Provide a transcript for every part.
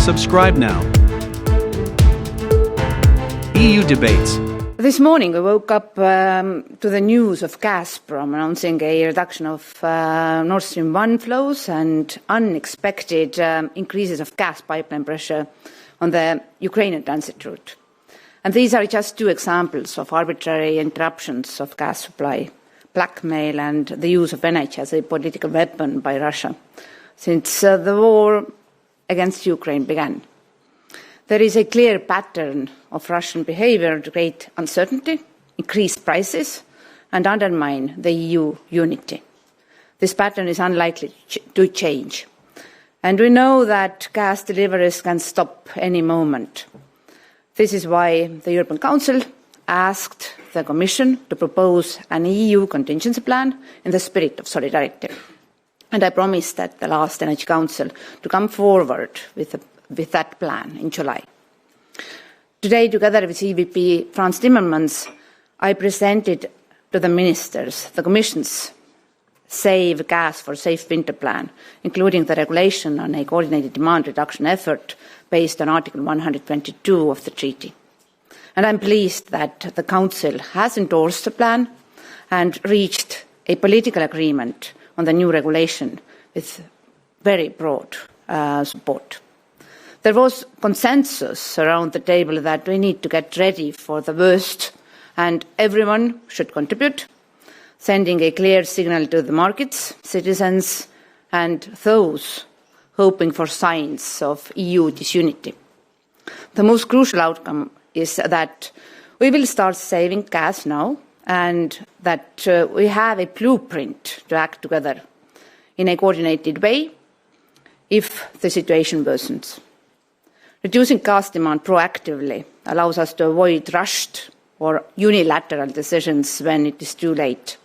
Subscribe now. EU debates. This morning we woke up to the news of Gazprom announcing a reduction of Nord Stream 1 flows and unexpected increases of gas pipeline pressure on the Ukrainian transit route. And these are just two examples of arbitrary interruptions of gas supply, blackmail and the use of energy as a political weapon by Russia since the war against Ukraine began. There is a clear pattern of Russian behavior to create uncertainty, increase prices, and undermine the EU unity. This pattern is unlikely to change. And we know that gas deliveries can stop any moment. This is why the European Council asked the Commission to propose an EU contingency plan in the spirit of solidarity. And I promised at the last Energy Council to come forward with that plan in July. Today, together with EVP Frans Timmermans, I presented to the ministers the Commission's Save Gas for Safe Winter plan, including the regulation on a coordinated demand reduction effort based on Article 122 of the treaty. And I'm pleased that the Council has endorsed the plan and reached a political agreement on the new regulation with very broad support. There was consensus around the table that we need to get ready for the worst and everyone should contribute, sending a clear signal to the markets, citizens and those hoping for signs of EU disunity. The most crucial outcome is that we will start saving gas now and that we have a blueprint to act together in a coordinated way if the situation worsens. Reducing gas demand proactively allows us to avoid rushed or unilateral decisions when it is too late.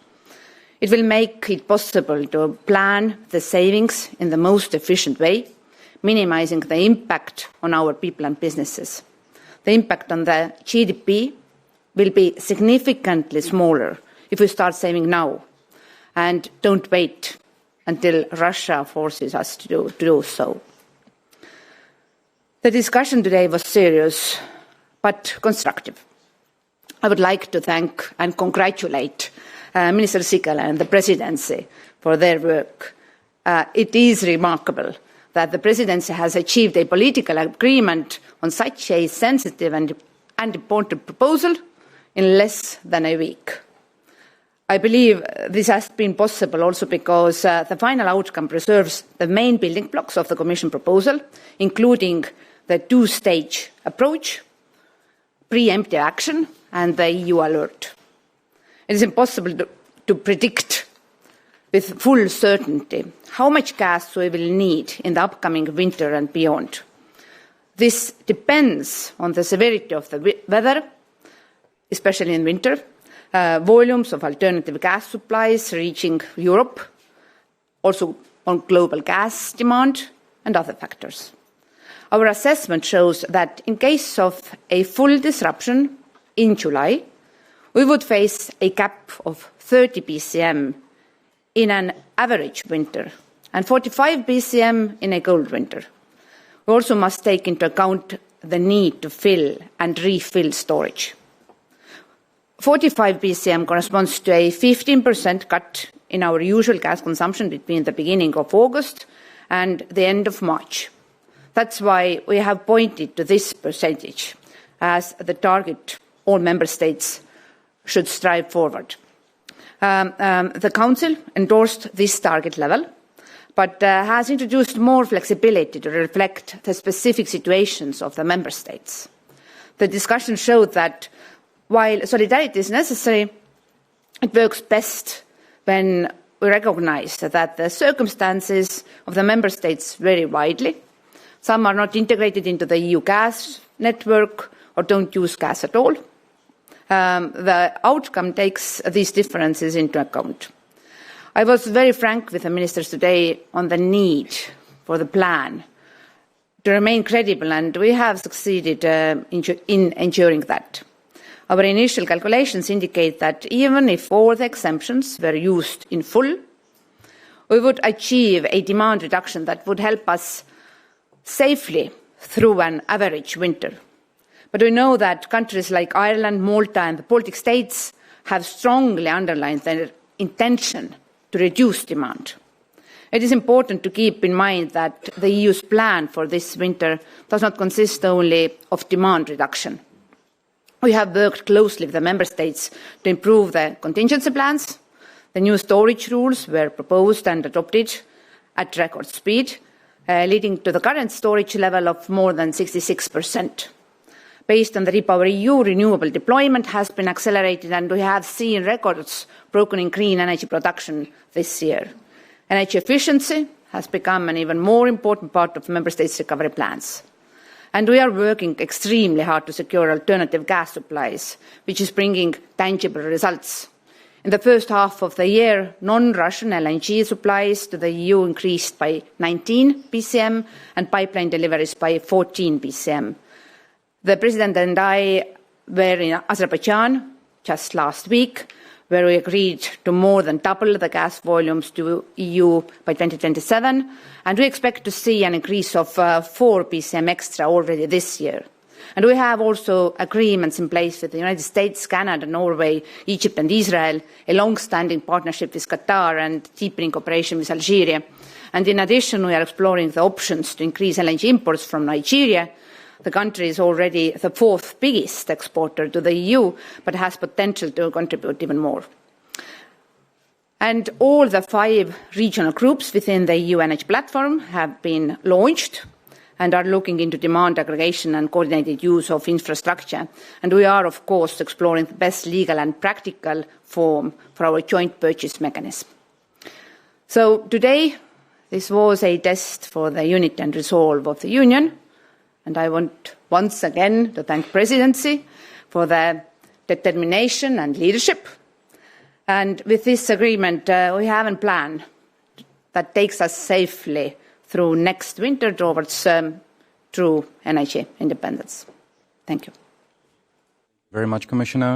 It will make it possible to plan the savings in the most efficient way, minimizing the impact on our people and businesses. The impact on the GDP will be significantly smaller if we start saving now and don't wait until Russia forces us to do so. The discussion today was serious but constructive. I would like to thank and congratulate Minister Sikala and the Presidency for their work. It is remarkable that the Presidency has achieved a political agreement on such a sensitive and important proposal in less than a week. I believe this has been possible also because the final outcome preserves the main building blocks of the Commission proposal, including the two-stage approach, preemptive action and the EU alert. It is impossible to predict with full certainty how much gas we will need in the upcoming winter and beyond. This depends on the severity of the weather, especially in winter, volumes of alternative gas supplies reaching Europe, also on global gas demand and other factors. Our assessment shows that in case of a full disruption in July, we would face a gap of 30 BCM in an average winter and 45 BCM in a cold winter. We also must take into account the need to fill and refill storage. 45 BCM corresponds to a 15% cut in our usual gas consumption between the beginning of August and the end of March. That's why we have pointed to this percentage as the target all member states should strive forward. The Council endorsed this target level, but has introduced more flexibility to reflect the specific situations of the member states. The discussion showed that while solidarity is necessary, it works best when we recognise that the circumstances of the member states vary widely. Some are not integrated into the EU gas network or don't use gas at all. The outcome takes these differences into account. I was very frank with the ministers today on the need for the plan to remain credible, and we have succeeded in ensuring that. Our initial calculations indicate that even if all the exemptions were used in full, we would achieve a demand reduction that would help us safely through an average winter. But we know that countries like Ireland, Malta and the Baltic states have strongly underlined their intention to reduce demand. It is important to keep in mind that the EU's plan for this winter does not consist only of demand reduction. We have worked closely with the member states to improve the contingency plans. The new storage rules were proposed and adopted at record speed, leading to the current storage level of more than 66%. Based on the REPowerEU, renewable deployment has been accelerated and we have seen records broken in green energy production this year. Energy efficiency has become an even more important part of member states' recovery plans. And we are working extremely hard to secure alternative gas supplies, which is bringing tangible results. In the first half of the year, non-Russian LNG supplies to the EU increased by 19 BCM and pipeline deliveries by 14 BCM. The President and I were in Azerbaijan just last week, where we agreed to more than double the gas volumes to EU by 2027, and we expect to see an increase of 4 BCM extra already this year. And we have also agreements in place with the United States, Canada, Norway, Egypt and Israel, a long-standing partnership with Qatar and deepening cooperation with Algeria. And in addition, we are exploring the options to increase LNG imports from Nigeria. The country is already the fourth biggest exporter to the EU, but has potential to contribute even more. And all the 5 regional groups within the EU energy platform have been launched and are looking into demand aggregation and coordinated use of infrastructure. And we are, of course, exploring the best legal and practical form for our joint purchase mechanism. So today, this was a test for the unity and resolve of the Union. And I want once again to thank the Presidency for their determination and leadership. And with this agreement, we have a plan that takes us safely through next winter towards true energy independence. Thank you. Very much, Commissioner.